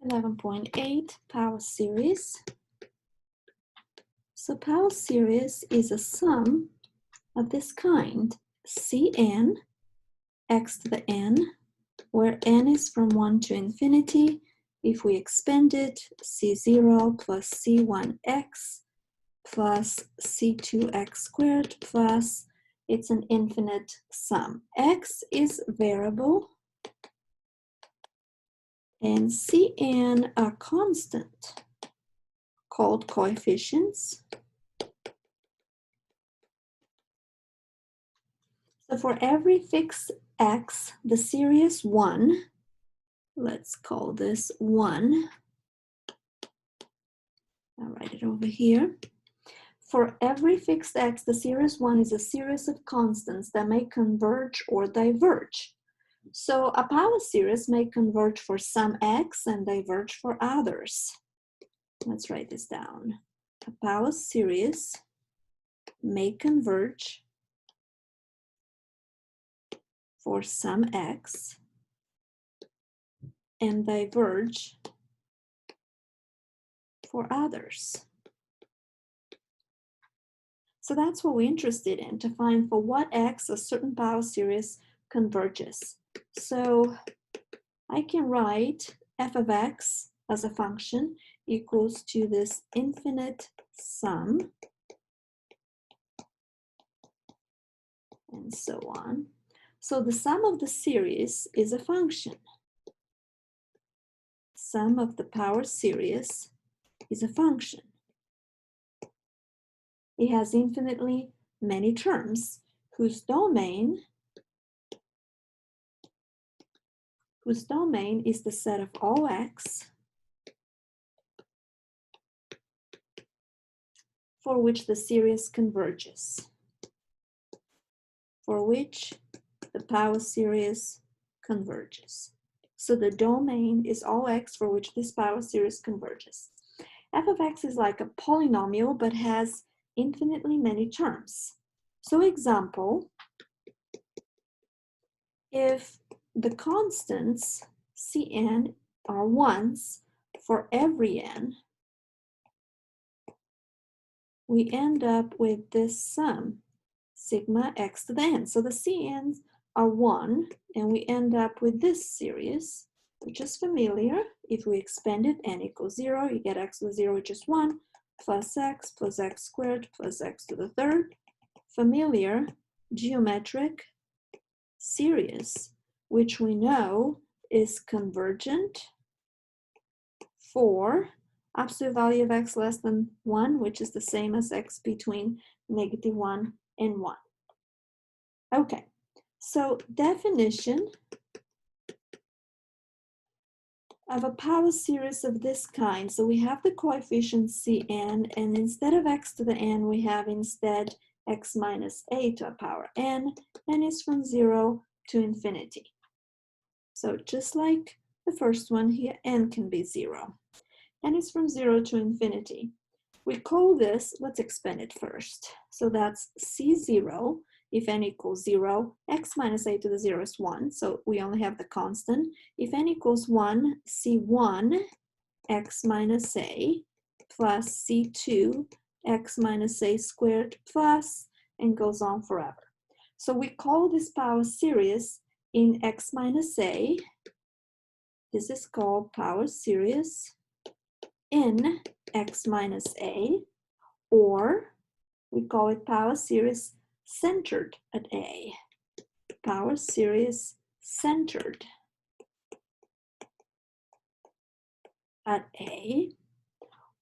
11.8 power series. So power series is a sum of this kind, Cn x to the n, where n is from 1 to infinity. If we expand it, C0 plus C1x plus C2x squared plus, it's an infinite sum. X is variable and Cn are constant, called coefficients. So for every fixed x, the series 1, let's call this 1. I'll write it over here. For every fixed x, the series 1 is a series of constants that may converge or diverge. So a power series may converge for some x and diverge for others. Let's write this down. A power series may converge for some x and diverge for others. So that's what we're interested in, to find for what x a certain power series converges. So I can write f of x as a function equals to this infinite sum, and so on. So the sum of the series is a function. Sum of the power series is a function. It has infinitely many terms whose domain is the set of all x for which the series converges, for which the power series converges. So the domain is all x for which this power series converges. F of x is like a polynomial but has infinitely many terms. So example, if the constants Cn are ones for every n, we end up with this sum, sigma x to the n. So the Cn's are 1, and we end up with this series, which is familiar. If we expand it, n equals 0, you get x to the 0, which is 1, plus x squared plus x to the third. Familiar geometric series, which we know is convergent for absolute value of x less than 1, which is the same as x between -1 and 1. Okay, so definition of a power series of this kind. So we have the coefficient Cn, and instead of x to the n, we have instead x minus a to a power n, and it's from 0 to infinity. So just like the first one here, n can be 0. And it's from 0 to infinity. We call this, let's expand it first. So that's C0, if n equals 0, x minus a to the 0 is 1, so we only have the constant. If n equals 1, C1, x minus a, plus C2, x minus a squared, plus, and goes on forever. So we call this power series in x minus a, this is called power series in x minus a, or we call it power series centered at a. Power series centered at a,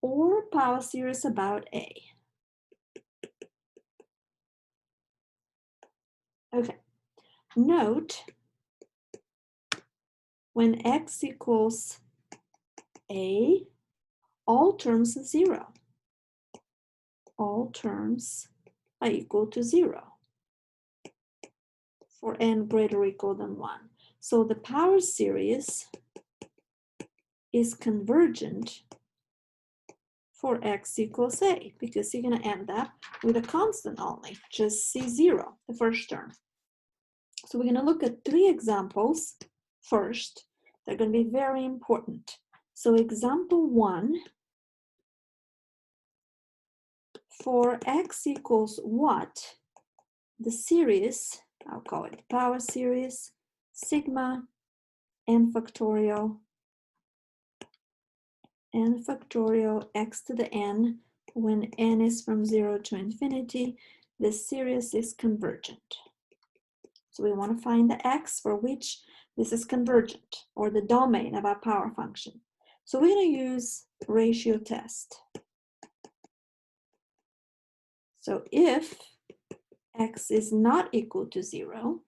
or power series about a. Okay, note when x equals a, all terms are 0. All terms are equal to 0 for n greater or equal than 1. So the power series is convergent for x equals a, because you're going to end up with a constant only, just C0, the first term. So we're going to look at 3 examples first. They're going to be very important. So example 1, for x equals what, the series, I'll call it power series, sigma n factorial x to the n, when n is from 0 to infinity, the series is convergent. So we want to find the x for which this is convergent, or the domain of our power function. So we're going to use ratio test. So if x is not equal to 0,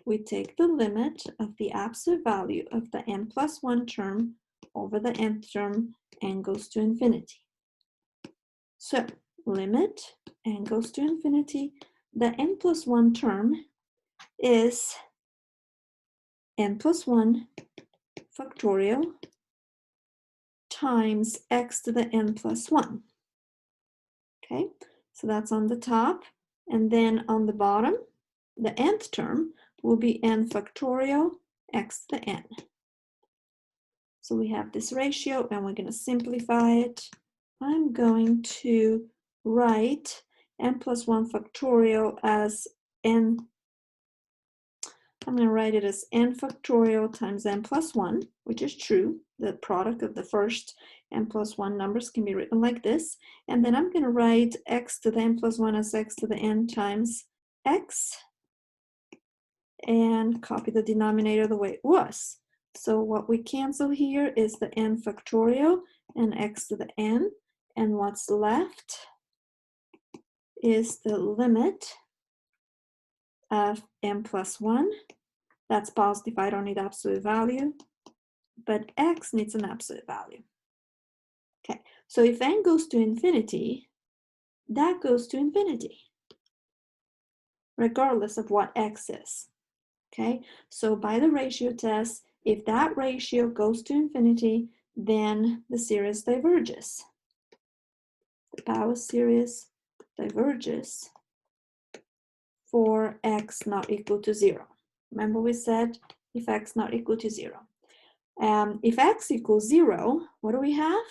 we take the limit of the absolute value of the n plus 1 term over the nth term, n goes to infinity. So limit n goes to infinity, the n plus 1 term is n plus 1 factorial times x to the n plus 1. Okay, so that's on the top. And then on the bottom, the nth term will be n factorial x to the n. So we have this ratio and we're going to simplify it. I'm going to write n plus 1 factorial as n. I'm going to write it as n factorial times n plus 1, which is true. The product of the first n plus 1 numbers can be written like this. And then I'm going to write x to the n plus 1 as x to the n times x, and copy the denominator the way it was. So what we cancel here is the n factorial and x to the n, and what's left is the limit of n plus 1. That's positive, I don't need absolute value, but x needs an absolute value. Okay, so if n goes to infinity, that goes to infinity, regardless of what x is. Okay, so by the ratio test, if that ratio goes to infinity, then the series diverges. The power series diverges for x not equal to 0. Remember we said if x not equal to 0. If x equals 0, what do we have?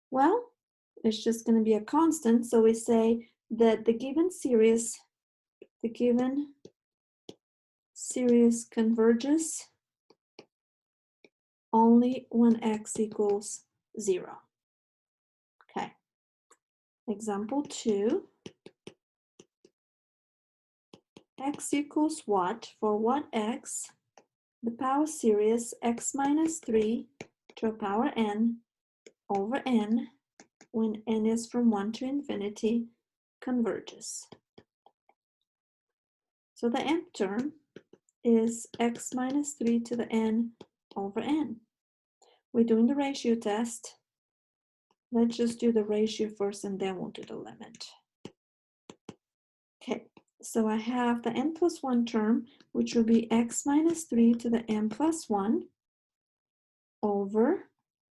Well, it's just going to be a constant, so we say that the given series converges only when x equals 0. Okay. Example 2. X equals what? For what x? The power series x minus 3 to a power n over n, when n is from 1 to infinity, converges. So the nth term is x minus 3 to the n over n. We're doing the ratio test. Let's just do the ratio first and then we'll do the limit. Okay, so I have the n plus 1 term, which will be x minus 3 to the n plus 1 over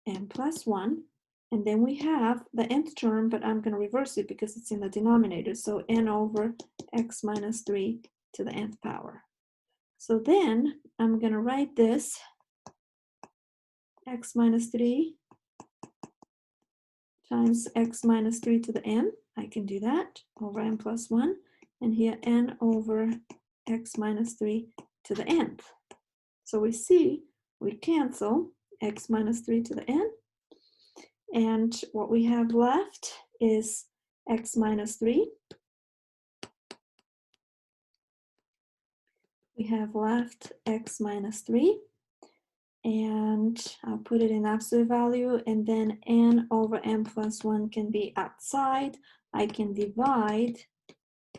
n plus 1. And then we have the nth term, but I'm going to reverse it because it's in the denominator. So n over x minus 3 to the nth power. So then I'm going to write this x minus 3 times x minus 3 to the n. I can do that over n plus 1. And here n over x minus 3 to the nth. So we see we cancel x minus 3 to the n. And what we have left is x minus 3. We have left x minus 3. And I'll put it in absolute value, and then n over n plus 1 can be outside. I can divide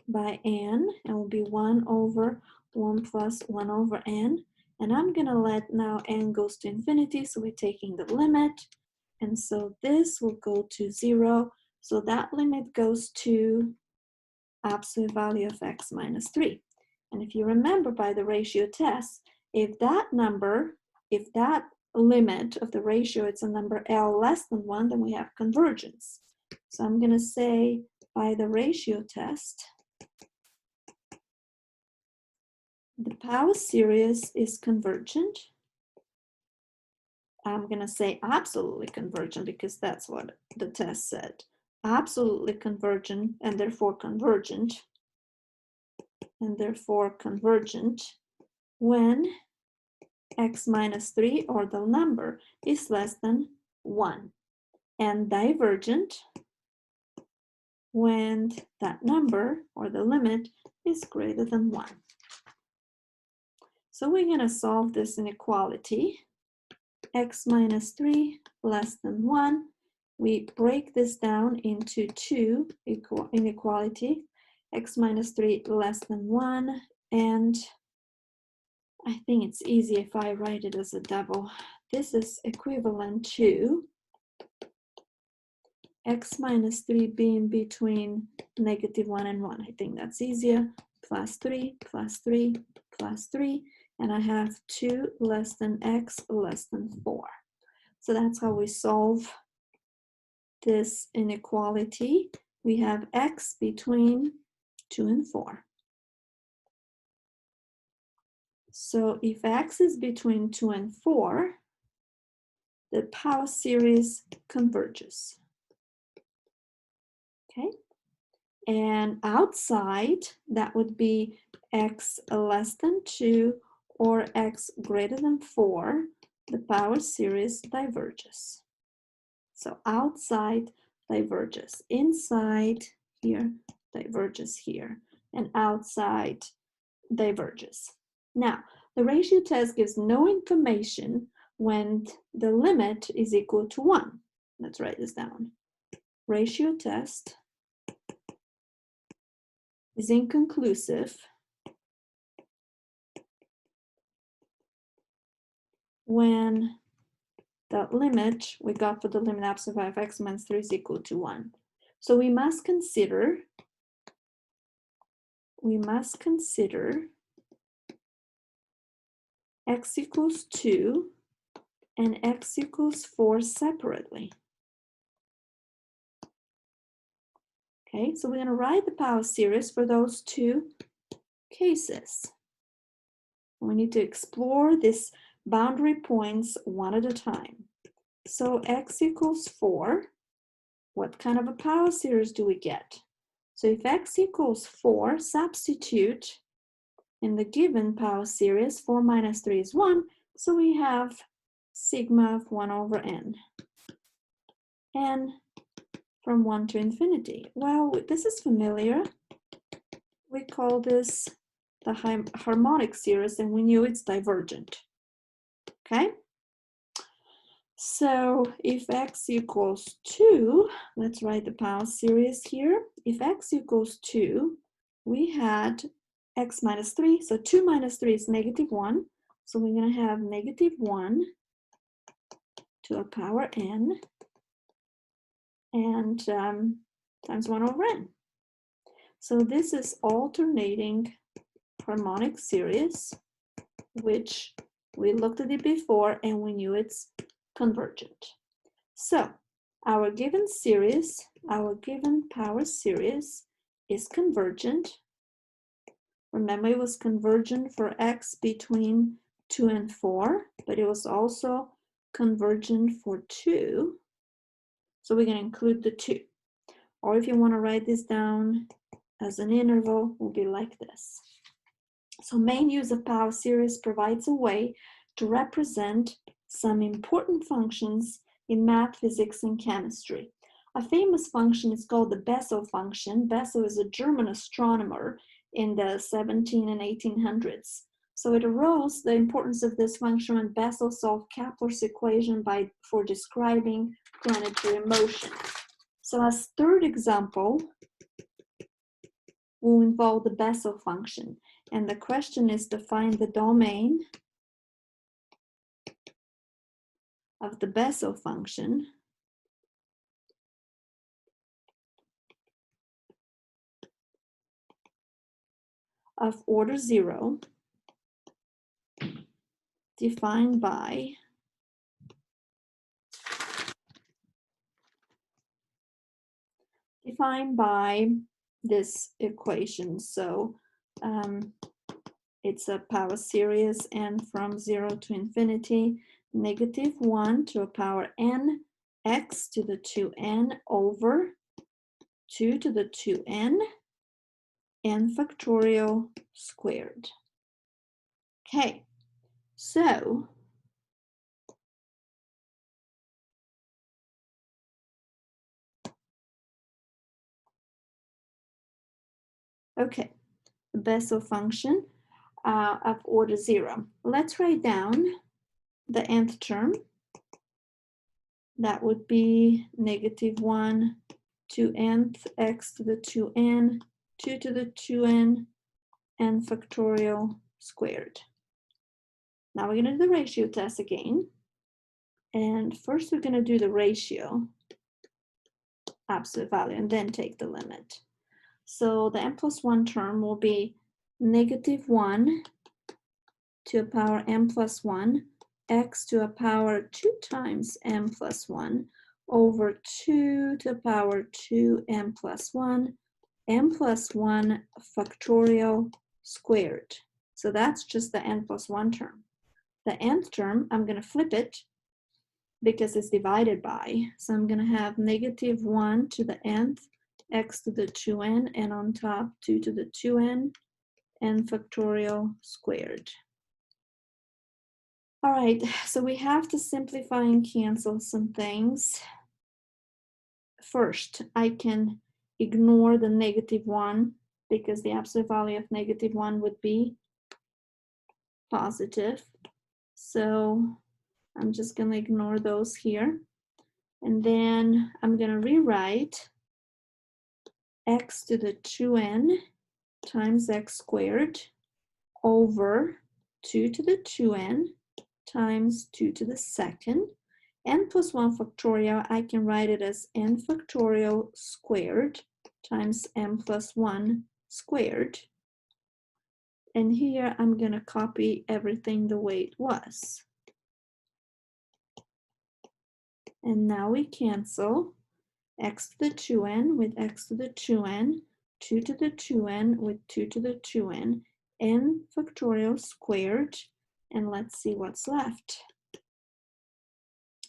by n, and will be 1 over 1 plus 1 over n. And I'm going to let now n goes to infinity, so we're taking the limit. And so this will go to 0. So that limit goes to absolute value of x minus 3. And if you remember by the ratio test, if that limit of the ratio, it's a number L less than 1, then we have convergence. So I'm going to say by the ratio test, the power series is convergent I'm going to say absolutely convergent because that's what the test said. Absolutely convergent and therefore convergent. And therefore convergent when x minus 3 or the number is less than 1. And divergent when that number or the limit is greater than 1. So we're going to solve this inequality. X minus 3 less than 1. We break this down into two inequality. X minus 3 less than 1. And I think it's easy if I write it as a double. This is equivalent to x minus 3 being between negative 1 and 1. I think that's easier. Plus 3, plus 3, plus 3. And I have 2 less than x less than 4. So that's how we solve this inequality. We have x between 2 and 4. So if x is between 2 and 4, the power series converges. Okay? And outside, that would be x less than 2 or x greater than 4, the power series diverges. So outside diverges. Inside here diverges here. And outside diverges. Now, the ratio test gives no information when the limit is equal to 1. Let's write this down. Ratio test is inconclusive when the limit we got for the limit absolute of x minus 3 is equal to 1. So we must consider x equals 2 and x equals 4 separately. Okay, so we're going to write the power series for those two cases. We need to explore these boundary points one at a time. So x equals 4, what kind of a power series do we get? So if x equals 4, substitute in the given power series, 4 minus 3 is 1, so we have sigma of 1 over n. N from 1 to infinity. Well, this is familiar. We call this the harmonic series, and we knew it's divergent. Okay? So if x equals 2, let's write the power series here. If x equals 2, we had x minus 3. So 2 minus 3 is negative 1. So we're going to have negative 1 to a power n and times 1 over n. So this is alternating harmonic series, which we looked at it before and we knew it's convergent. So our given series, our given power series is convergent. Remember, it was convergent for x between 2 and 4, but it was also convergent for 2. So we're going to include the 2. Or if you want to write this down as an interval, it will be like this. So main use of power series provides a way to represent some important functions in math, physics, and chemistry. A famous function is called the Bessel function. Bessel is a German astronomer in the 1700s and 1800s. So it arose the importance of this function when Bessel solved Kepler's equation for describing planetary motion. So as third example, will involve the Bessel function. And the question is to find the domain of the Bessel function of order 0 defined by this equation. So it's a power series, and from 0 to infinity, negative 1 to the power n x to the 2n over 2 to the 2n n factorial squared. Okay, so okay, the Bessel function of order 0. Let's write down the nth term. That would be negative 1 to nth x to the 2n, 2 to the 2n, n factorial squared. Now we're going to do the ratio test again. And first we're going to do the ratio, absolute value, and then take the limit. So the n plus 1 term will be negative 1 to the power n plus 1, x to the power 2 times n plus 1 over 2 to the power 2n plus 1, n plus 1 factorial squared. So that's just the n plus 1 term. The nth term, I'm going to flip it because it's divided by. So I'm going to have negative 1 to the nth, x to the 2n, and on top 2 to the 2n, n factorial squared. All right, so we have to simplify and cancel some things. First, I can ignore the negative 1 because the absolute value of negative 1 would be positive. So I'm just going to ignore those here. And then I'm going to rewrite x to the 2n times x squared over 2 to the 2n times 2 to the second. N plus 1 factorial, I can write it as n factorial squared times n plus 1 squared. And here I'm going to copy everything the way it was. And now we cancel x to the 2n with x to the 2n, 2 to the 2n with 2 to the 2n, n factorial squared, and let's see what's left.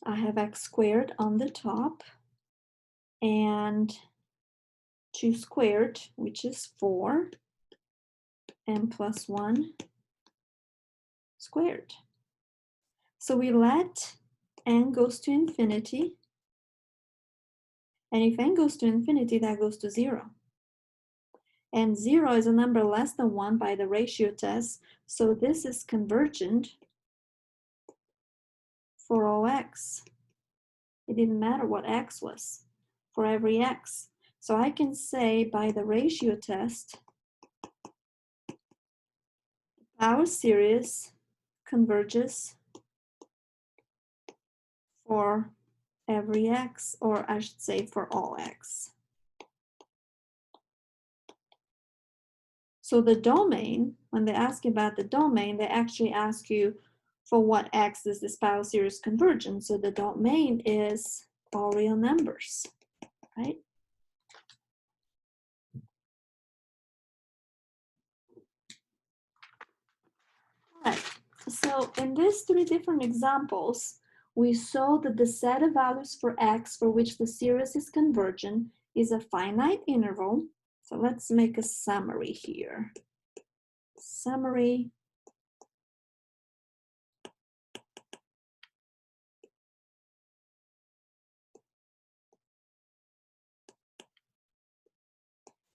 I have x squared on the top and 2 squared, which is 4, n plus 1 squared. So we let n goes to infinity, and if n goes to infinity, that goes to 0. And 0 is a number less than 1 by the ratio test, so this is convergent for all x. It didn't matter what x was, for every x. So I can say by the ratio test, power series converges for every x, or I should say for all x. So the domain, when they ask you about the domain, they actually ask you for what x is this power series convergent. So the domain is all real numbers, right? All right, so in these 3 different examples, we saw that the set of values for x for which the series is convergent is a finite interval. So let's make a summary here. Summary.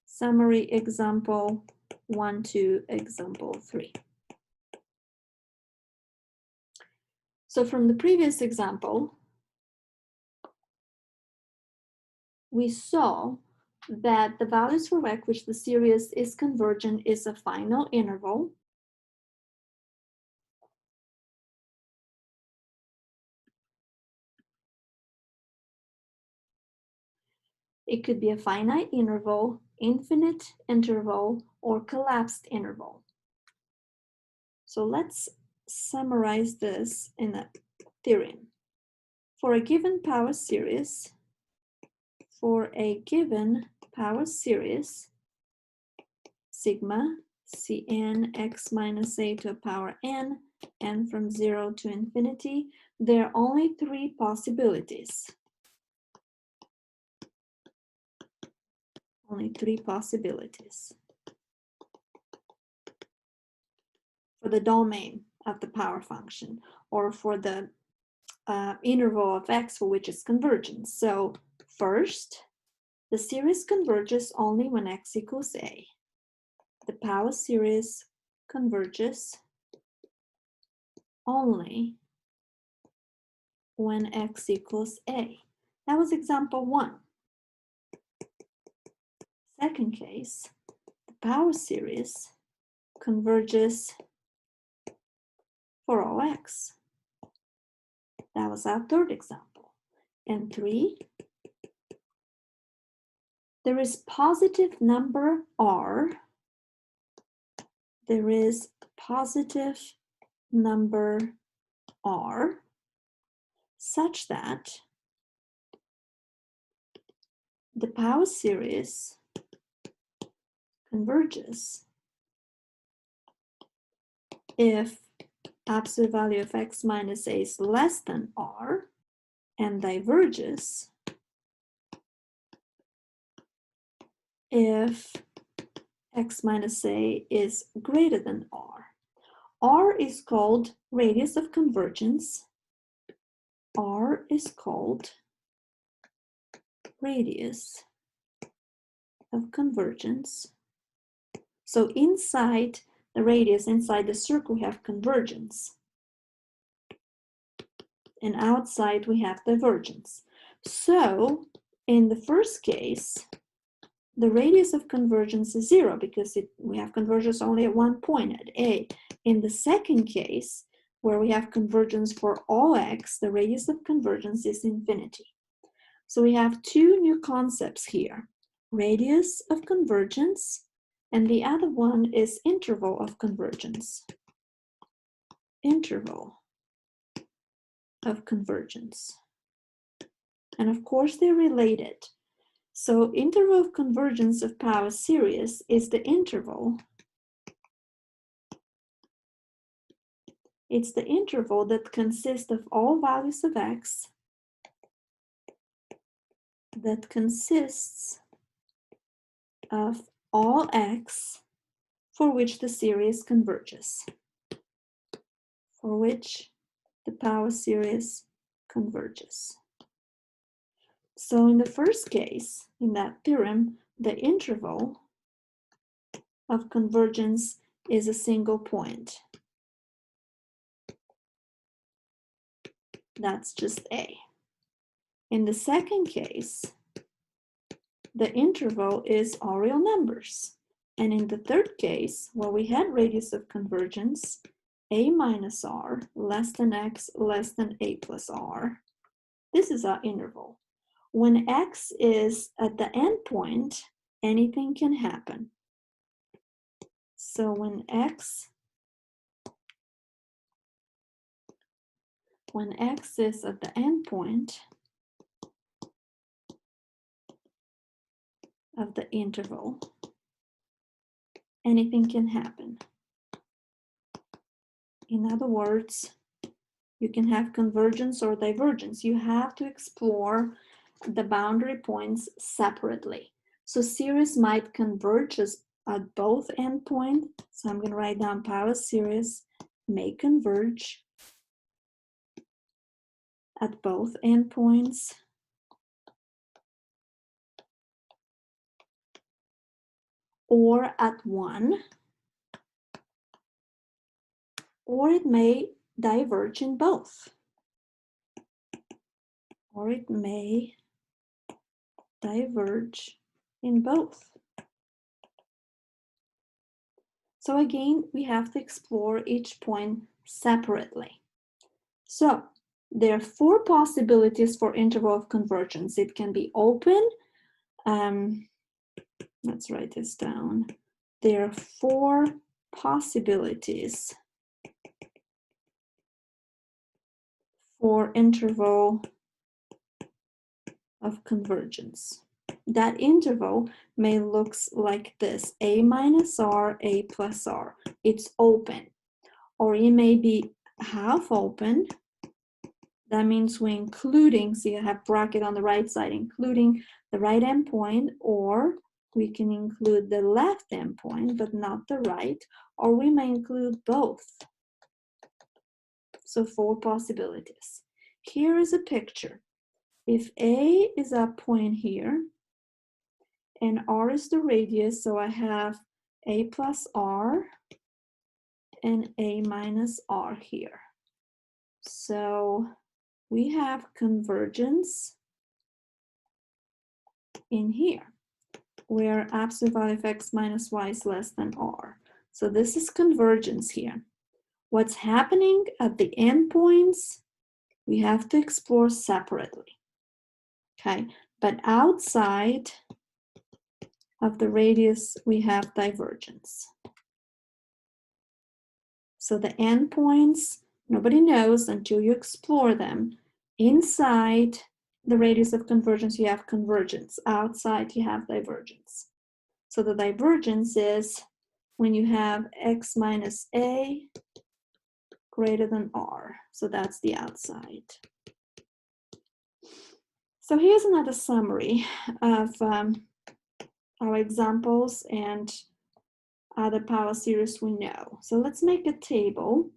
Summary example 1 to example 3. So from the previous example, we saw that the values for x which the series is convergent is a final interval. It could be a finite interval, infinite interval, or collapsed interval. So let's summarize this in a theorem. For a given power series, sigma Cn x minus a to the power n, n from 0 to infinity, there are only three possibilities. Only three possibilities for the domain of the power function, or for the interval of x for which it's convergent. So first, the series converges only when x equals a. The power series converges only when x equals a. That was example 1. Second case, the power series converges for all x. That was our third example. And 3, there is positive number r. There is positive number r such that the power series converges if absolute value of x minus a is less than r, and diverges if x minus a is greater than r. R is called radius of convergence. R is called radius of convergence. So inside the radius, inside the circle, we have convergence. And outside we have divergence. So in the first case, the radius of convergence is 0 because we have convergence only at one point, at a. In the second case, where we have convergence for all x, the radius of convergence is infinity. So we have two new concepts here: radius of convergence, and the other one is interval of convergence. Interval of convergence. And of course they're related. So interval of convergence of power series is the interval. It's the interval that consists of all values of x, that consists of all x for which the series converges, for which the power series converges. So in the first case, in that theorem, the interval of convergence is a single point. That's just A. In the second case, the interval is all real numbers. And in the third case, where we had radius of convergence, a minus r less than x less than a plus r, this is our interval. When x is at the endpoint, anything can happen. So when x is at the endpoint of the interval, anything can happen. In other words, you can have convergence or divergence. You have to explore the boundary points separately. So series might converge at both endpoints. So I'm going to write down power series may converge at both endpoints. Or at one, or it may diverge in both. Or it may diverge in both. So again, we have to explore each point separately. So there are 4 possibilities for interval of convergence. It can be open. Let's write this down. There are 4 possibilities for interval of convergence. That interval may look like this: a minus r, a plus r. It's open. Or it may be half open, That means we're including, see I have bracket on the right side, including the right endpoint, or we can include the left endpoint, but not the right, or we may include both. So 4 possibilities. Here is a picture. If A is a point here, and R is the radius, so I have A plus R and A minus R here. So we have convergence in here, where absolute value of x minus y is less than r. So this is convergence here. What's happening at the endpoints, we have to explore separately, okay? But outside of the radius, we have divergence. So the endpoints, nobody knows until you explore them. Inside the radius of convergence, you have convergence. Outside, you have divergence. So the divergence is when you have x minus a greater than r. So that's the outside. So here's another summary of our examples and other power series we know. So let's make a table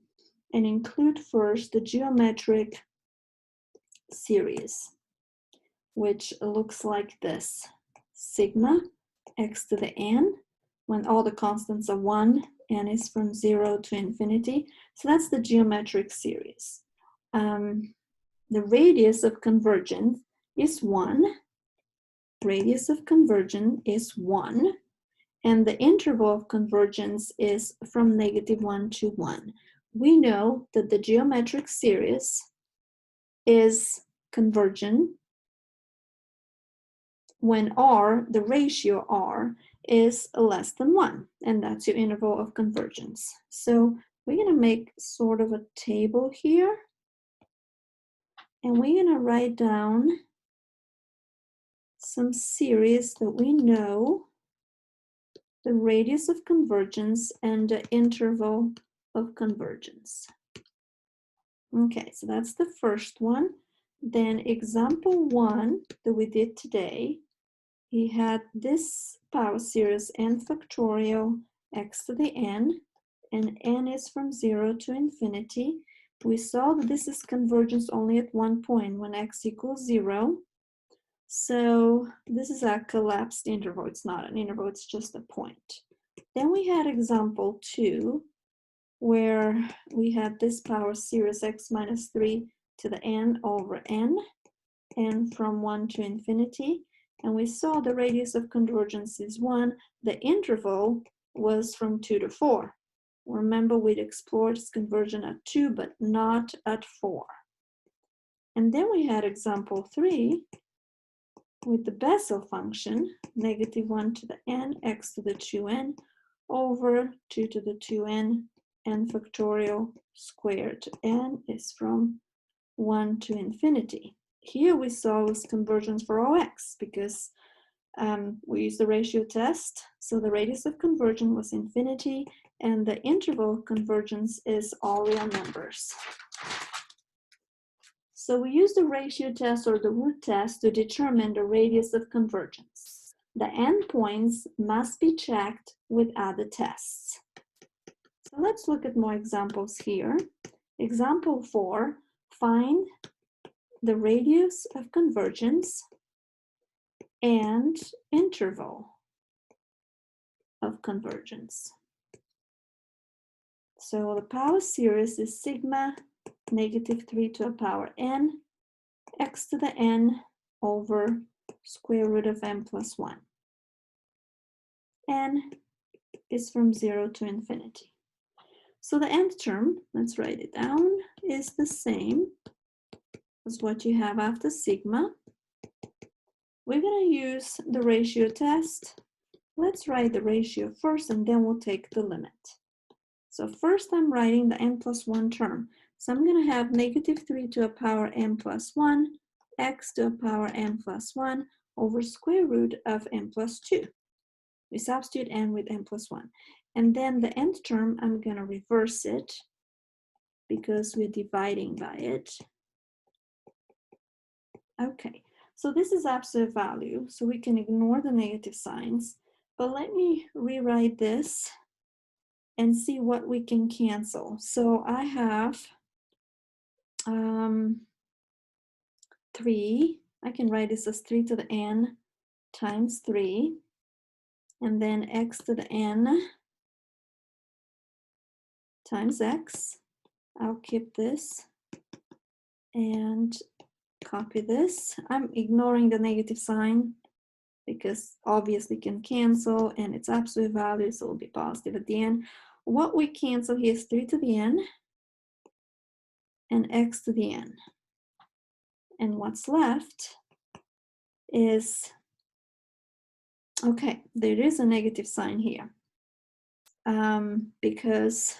and include first the geometric series, which looks like this. Sigma x to the n, when all the constants are 1, n is from 0 to infinity. So that's the geometric series. The radius of convergence is 1. Radius of convergence is 1. And the interval of convergence is from -1 to 1. We know that the geometric series is convergent when r, the ratio r, is less than 1, and that's your interval of convergence. So we're going to make sort of a table here, and we're going to write down some series that we know the radius of convergence and the interval of convergence. Okay, so that's the first one. Then example 1 that we did today, he had this power series n factorial x to the n, and n is from 0 to infinity. We saw that this is convergence only at one point when x equals 0. So this is a collapsed interval. It's not an interval, it's just a point. Then we had example 2, where we had this power series x minus 3 to the n over n from 1 to infinity. And we saw the radius of convergence is 1. The interval was from 2 to 4. Remember, we'd explored its convergence at 2, but not at 4. And then we had example 3 with the Bessel function, -1 to the n, x to the 2n, over 2 to the 2n, n factorial squared. N is from 1 to infinity. Here we saw was convergence for OX because we used the ratio test. So the radius of convergence was infinity, and the interval of convergence is all real numbers. So we use the ratio test or the root test to determine the radius of convergence. The endpoints must be checked with other tests. So let's look at more examples here. Example 4, find the radius of convergence and interval of convergence. So the power series is sigma -3 to the power n, x to the n over square root of n plus 1. N is from 0 to infinity. So the nth term, let's write it down, is the same as what you have after sigma. We're going to use the ratio test. Let's write the ratio first, and then we'll take the limit. So first I'm writing the n plus 1 term. So I'm going to have -3 to the power n plus 1, x to the power n plus 1 over square root of n plus 2. We substitute n with n plus 1. And then the nth term, I'm going to reverse it because we're dividing by it. Okay, so this is absolute value, so we can ignore the negative signs, but let me rewrite this and see what we can cancel. So I have 3, I can write this as 3 to the n times 3, and then x to the n times x. I'll keep this and copy this. I'm ignoring the negative sign because obviously can cancel and it's absolute value, so it'll be positive at the end. What we cancel here is 3 to the n and x to the n. And what's left is, okay, there is a negative sign here because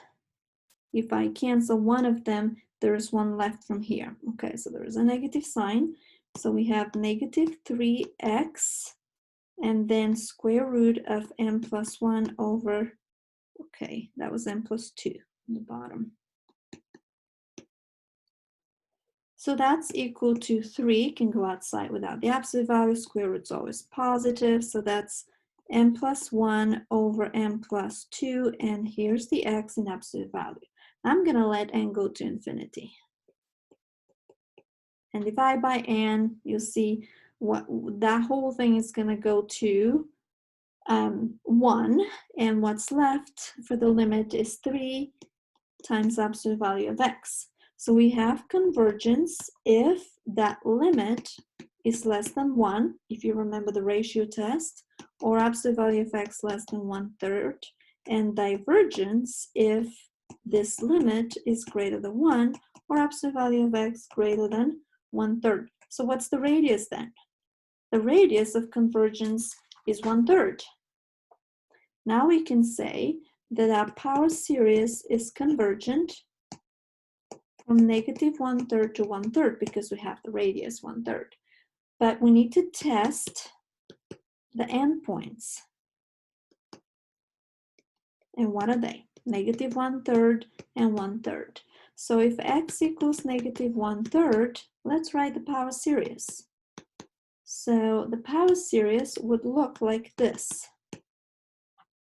if I cancel one of them, there's one left from here. Okay, so there is a negative sign. So we have negative 3x and then square root of n plus 1 over, okay, that was n plus 2 on the bottom. So that's equal to 3, can go outside without the absolute value. Square root's always positive, so that's n plus 1 over n plus 2, and here's the x in absolute value. I'm going to let n go to infinity. And divide by n, you'll see what that whole thing is going to go to 1, and what's left for the limit is 3 times absolute value of x. So we have convergence if that limit is less than 1, if you remember the ratio test, or absolute value of x less than 1/3, and divergence if this limit is greater than 1, or absolute value of x greater than 1/3. So what's the radius then? The radius of convergence is 1/3. Now we can say that our power series is convergent from negative 1/3 to 1/3 because we have the radius 1/3. But we need to test the endpoints. And what are they? Negative 1/3 and 1/3. So if x equals negative 1/3, let's write the power series. So the power series would look like this.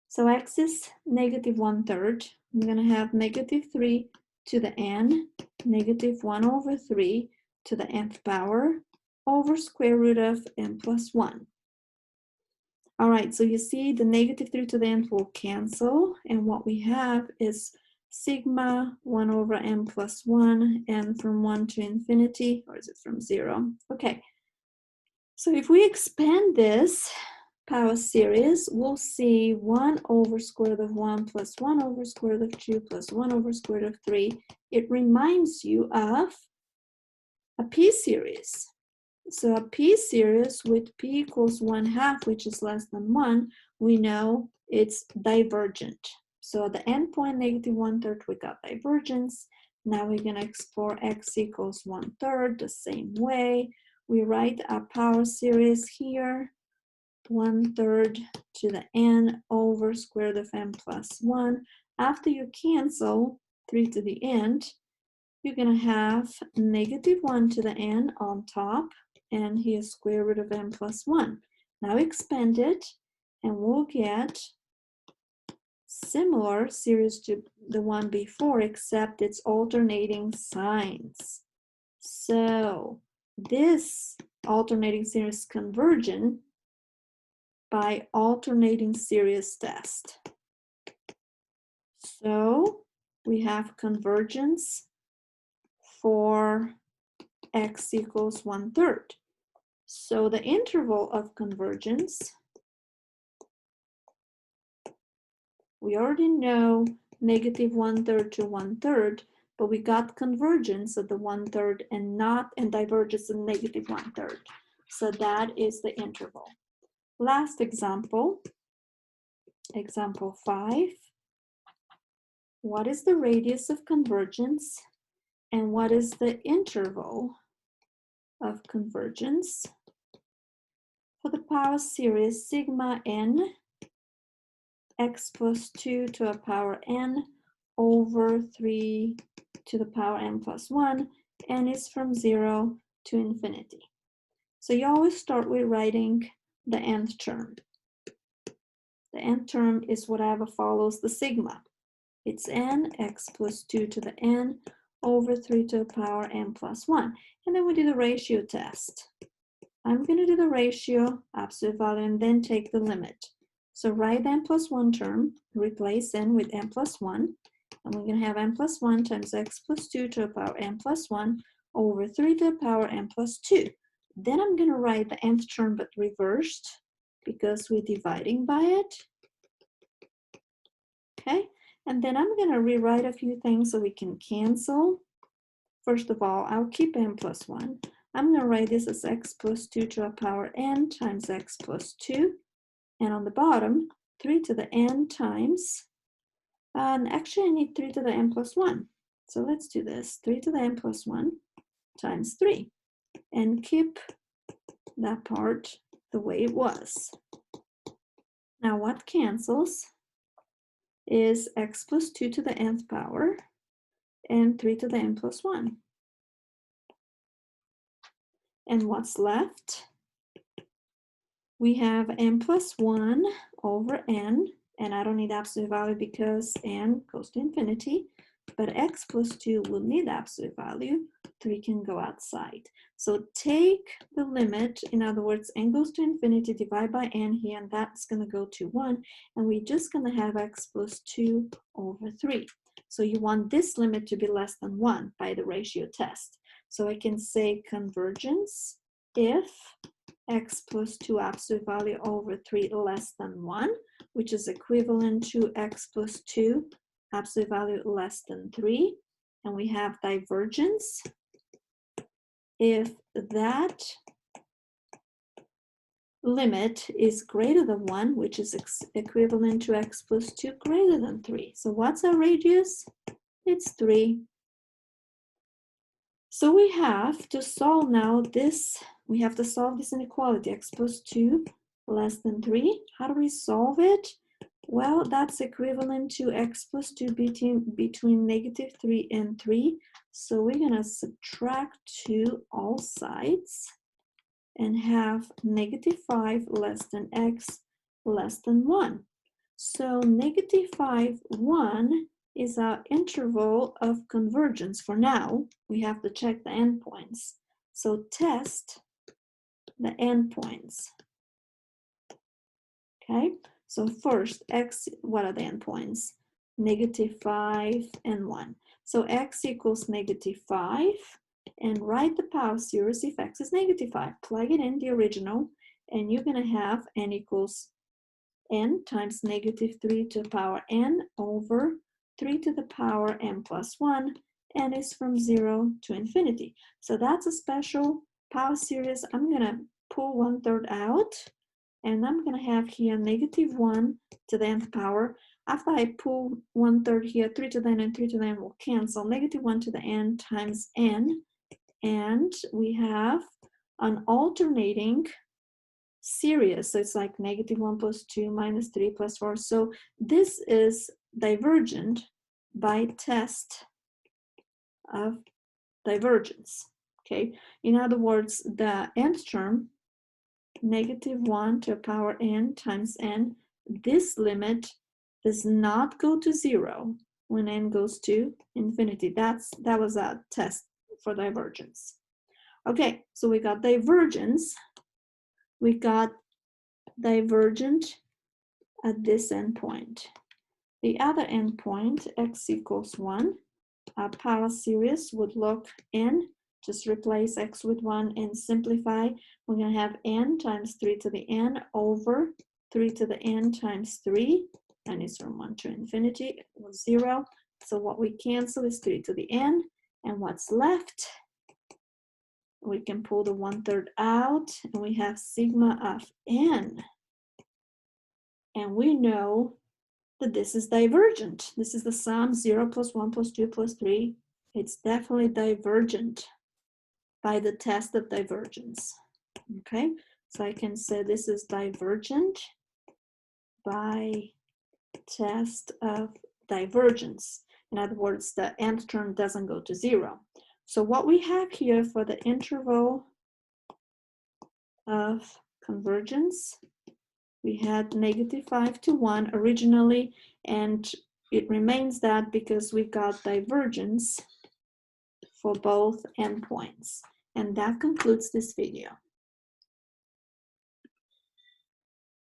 So x is negative 1/3. I'm going to have negative 3 to the n, negative 1 over 3 to the nth power over square root of n plus 1. All right, so you see the negative 3 to the nth will cancel, and what we have is sigma 1 over n plus 1, and from 1 to infinity, or is it from 0? Okay, so if we expand this power series, we'll see 1 over square root of 1 plus 1 over square root of 2 plus 1 over square root of 3. It reminds you of a p-series. So a p-series with p equals 1/2, which is less than 1, we know it's divergent. So at the endpoint negative 1/3, we got divergence. Now we're going to explore x equals 1/3 the same way. We write our power series here, 1/3 to the n over square root of n plus 1. After you cancel 3 to the n, you're going to have negative 1 to the n on top, and here's square root of n plus 1. Now expand it, and we'll get similar series to the one before, except it's alternating signs. So this alternating series is convergent by alternating series test. So we have convergence for x equals 1/3. So the interval of convergence, we already know negative 1/3 to 1/3, but we got convergence at the 1/3 and divergence at negative 1/3. So that is the interval. Last example, example 5. What is the radius of convergence and what is the interval of convergence for the power series sigma n x plus 2 to a power n over 3 to the power n plus 1, and is from 0 to infinity. So you always start with writing the nth term. The nth term is whatever follows the sigma. It's n, x plus 2 to the n over 3 to the power n plus 1. And then we do the ratio test. I'm going to do the ratio, absolute value, and then take the limit. So write the n plus 1 term, replace n with n plus 1, and we're going to have n plus 1 times x plus 2 to the power n plus 1 over 3 to the power n plus 2. Then I'm going to write the nth term but reversed because we're dividing by it. Okay, and then I'm going to rewrite a few things so we can cancel. First of all, I'll keep n plus 1. I'm going to write this as x plus 2 to the power n times x plus 2. And on the bottom, 3 to the n times, and actually I need 3 to the n plus 1. So let's do this, 3 to the n plus 1 times 3. And keep that part the way it was. Now what cancels is x plus 2 to the nth power and 3 to the n plus 1. And what's left? We have n plus 1 over n, and I don't need absolute value because n goes to infinity, but x plus 2 will need absolute value. 3 can go outside. So take the limit, in other words, n goes to infinity, divide by n here, and that's going to go to 1, and we're just going to have x plus 2 over 3. So you want this limit to be less than 1 by the ratio test. So I can say convergence if x plus 2 absolute value over 3 less than 1, which is equivalent to x plus 2 absolute value less than 3. And we have divergence if that limit is greater than 1, which is equivalent to x plus 2 greater than 3. So what's our radius? It's 3. So we have to solve now this, we have to solve this inequality, x plus 2 less than 3. How do we solve it? Well, that's equivalent to x plus 2 between negative 3 and 3. So we're going to subtract 2 all sides and have negative 5 less than x less than 1. So negative 5, 1 is our interval of convergence for now. We have to check the endpoints. So test the endpoints. Okay, so first x, what are the endpoints? Negative 5 and 1. So x equals negative 5, and write the power series if x is negative 5. Plug it in the original, and you're going to have n equals n times negative 3 to the power n over 3 to the power n plus 1, n is from 0 to infinity. So that's a special power series. I'm going to pull 1/3 out, and I'm going to have here negative 1 to the nth power. After I pull 1/3 here, 3 to the n and 3 to the n will cancel. Negative 1 to the n times n, and we have an alternating series. So it's like negative 1 plus 2 minus 3 plus 4. So this is divergent by test of divergence. Okay, in other words, the nth term, negative 1 to the power n times n, this limit does not go to 0 when n goes to infinity. That was a test for divergence. Okay, so we got divergence. We got divergent at this endpoint. The other endpoint, x equals 1, our power series would look n, just replace x with 1 and simplify. We're going to have n times 3 to the n over 3 to the n times 3, and it's from 1 to infinity, it was 0. So what we cancel is 3 to the n, and what's left? We can pull the 1/3 out, and we have sigma of n. And we know that this is divergent. This is the sum 0 plus 1 plus 2 plus 3. It's definitely divergent by the test of divergence. Okay, so I can say this is divergent by test of divergence. In other words, the nth term doesn't go to 0. So what we have here for the interval of convergence. We had -5 to 1 originally, and it remains that because we got divergence for both endpoints. And that concludes this video.